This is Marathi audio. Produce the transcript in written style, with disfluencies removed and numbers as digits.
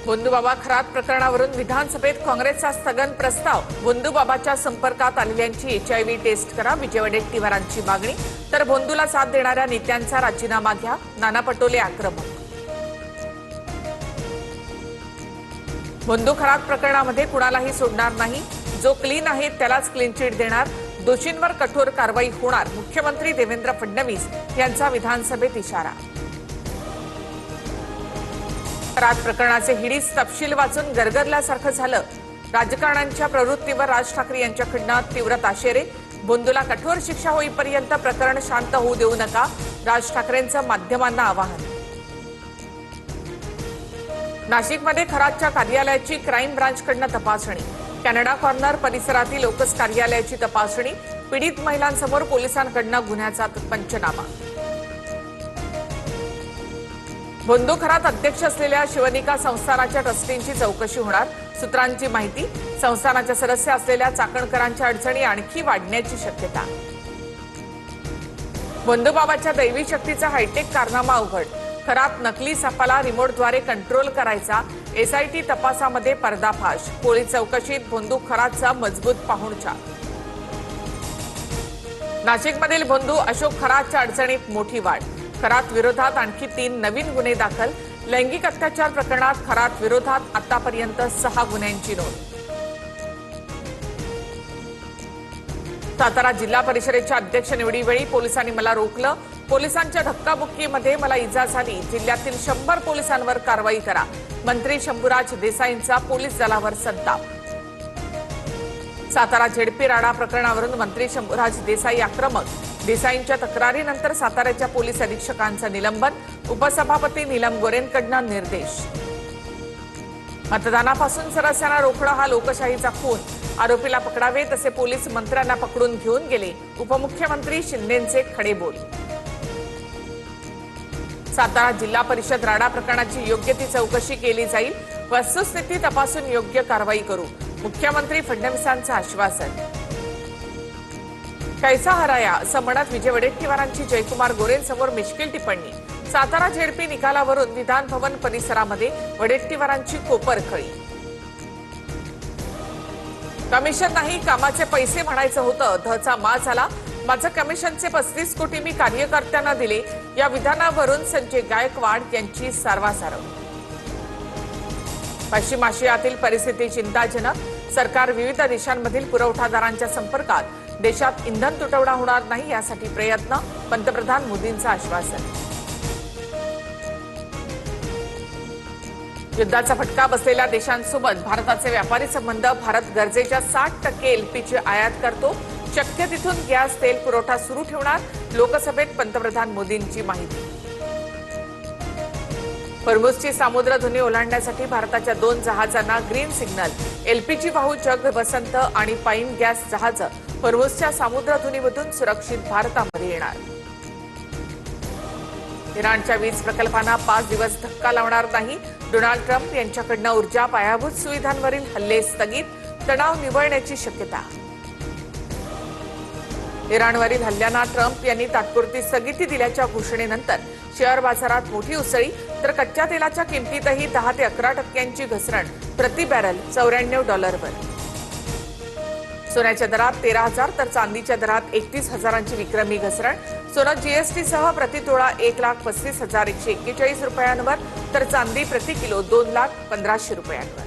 भोंदूबाबा खरात प्रकरणावरून विधानसभेत काँग्रेसचा स्थगन प्रस्ताव। भोंदूबाबाच्या संपर्कात आलेल्यांची HIV टेस्ट करा, विजय वडेट्टीवारांची मागणी। तर भोंदूला साथ देणाऱ्या नेत्यांचा राजीनामा घ्या, नाना पटोले आक्रमक। भोंदू खरात प्रकरणामध्ये कुणालाही सोडणार नाही, जो क्लीन आहे त्यालाच क्लीन चिट देणार, दोषींवर कठोर कारवाई होणार, मुख्यमंत्री देवेंद्र फडणवीस यांचा विधानसभेत इशारा। खरात प्रकरणाचे हिडीस तपशील वाचून गरगरल्यासारखं झालं। राजकारण्यांच्या प्रवृत्तीवर राज ठाकरे यांच्याकडनं तीव्र ताशेरे। भोंदूला कठोर शिक्षा होईपर्यंत प्रकरण शांत होऊ देऊ नका, राज ठाकरेंचं माध्यमांना आवाहन। नाशिकमध्ये खरातच्या कार्यालयाची क्राईम ब्रांचकडनं तपासणी। कॅनडा कॉर्नर परिसरातील लोकस कार्यालयाची तपासणी। पीडित महिलांसमोर पोलिसांकडनं गुन्ह्याचा पंचनामा। भोंदू खरात अध्यक्ष असलेल्या शिवनिका संस्थानाच्या ट्रस्टींची चौकशी होणार। सूत्रांची माहिती, संस्थानाच्या सदस्य असलेल्या चाकणकरांच्या अडचणी आणखी वाढण्याची शक्यता। भोंदूबाबाच्या दैवी शक्तीचा हायटेक कारनामा उघड। खरात नकली सापाला रिमोटद्वारे कंट्रोल करायचा, SIT तपासामध्ये पर्दाफाश। पोलीस चौकशीत भोंदू खरातचा मजबूत पाहुणचार। नाशिकमधील भोंदू अशोक खरातच्या अडचणीत मोठी वाढ। खरात विरोधात आणखी 3 नवीन गुन्हे दाखल। लैंगिक अत्याचार प्रकरणात खरात विरोधात आतापर्यंत 6 गुन्ह्यांची नोंद। सातारा जिल्हा परिषदेच्या अध्यक्ष निवडीवेळी पोलिसांनी मला रोखलं। पोलिसांच्या धक्काबुक्कीमध्ये मला इजा झाली। जिल्ह्यातील 100 पोलिसांवर कारवाई करा। मंत्री शंभूराज देसाईंचा पोलीस दलावर संताप। सातारा झेडपी राडा प्रकरणावरून मंत्री शंभूराज देसाई आक्रमक। देसाईंच्या तक्रारीनंतर साताऱ्याच्या पोलीस अधीक्षकांचं निलंबन। उपसभापती नीलम गोरेंकडनं निर्देश। मतदानापासून सदस्यांना रोखणं हा लोकशाहीचा खून। आरोपीला पकडावे तसे पोलीस मंत्र्यांना पकडून घेऊन गेले। उपमुख्यमंत्री शिंदेंचे खडे बोल। सातारा जिल्हा परिषद राडा प्रकरणाची योग्य ती चौकशी केली जाईल। वस्तुस्थिती तपासून योग्य कारवाई करू, मुख्यमंत्री फडणवीसांचं आश्वासन। कैसा हराया असं म्हणत विजय वडेट्टीवारांची जयकुमार गोरेंसमोर मिश्किल टिप्पणी। सातारा झेडपी निकालावरून विधान भवन परिसरामध्ये वडेट्टीवारांची कोपरखळी। कमिशन नाही, कामाचे पैसे म्हणायचं होतं, धचा मा झाला। माझं कमिशनचे 35 कोटी मी कार्यकर्त्यांना दिले, या विधानावरून संजय गायकवाड यांची सारवासारव। पश्चिम आशियातील परिस्थिती चिंताजनक। सरकार विविध देशांमधील पुरवठादारांच्या संपर्कात। देशात इंधन तुटवडा होणार नाही यासाठी प्रयत्न, पंतप्रधान मोदींचं आश्वासन। युद्धाचा फटका बसलेल्या देशांसोबत भारताचे व्यापारी संबंध। भारत गरजेच्या 60% LPG आयात करतो। शक्य तिथून गॅस तेल पुरवठा सुरू ठेवणार। लोकसभेत पंतप्रधान मोदींची माहिती। होर्मुझची सामुद्रधुनी ओलांडण्यासाठी भारताच्या 2 जहाजांना ग्रीन सिग्नल। LPG वाहू जग वसंत आणि पाईन गॅस जहाजं होर्मुझच्या सामुद्रधुनीमधून सुरक्षित भारतामध्ये येणार। इराणच्या वीज प्रकल्पांना 5 दिवस धक्का लावणार नाही। डोनाल्ड ट्रम्प यांच्याकडनं ऊर्जा पायाभूत सुविधांवरील हल्ले स्थगित। तणाव निवळण्याची शक्यता। इराणवरील हल्ल्यांना ट्रम्प यांनी तात्पुरती स्थगिती दिल्याच्या घोषणेनंतर शेअर बाजारात मोठी उसळी, तर कच्च्या तेलाच्या किमतीतही 10 ते 11% घसरण। प्रति बॅरल $94 वर। सोन्याच्या दरात 13,000 तर चांदीच्या दरात 31,000ची विक्रमी घसरण। सोनं GST सह प्रतितोळा 1,35,141 रुपयांवर, तर चांदी प्रति किलो 2,15,000 रुपयांवर।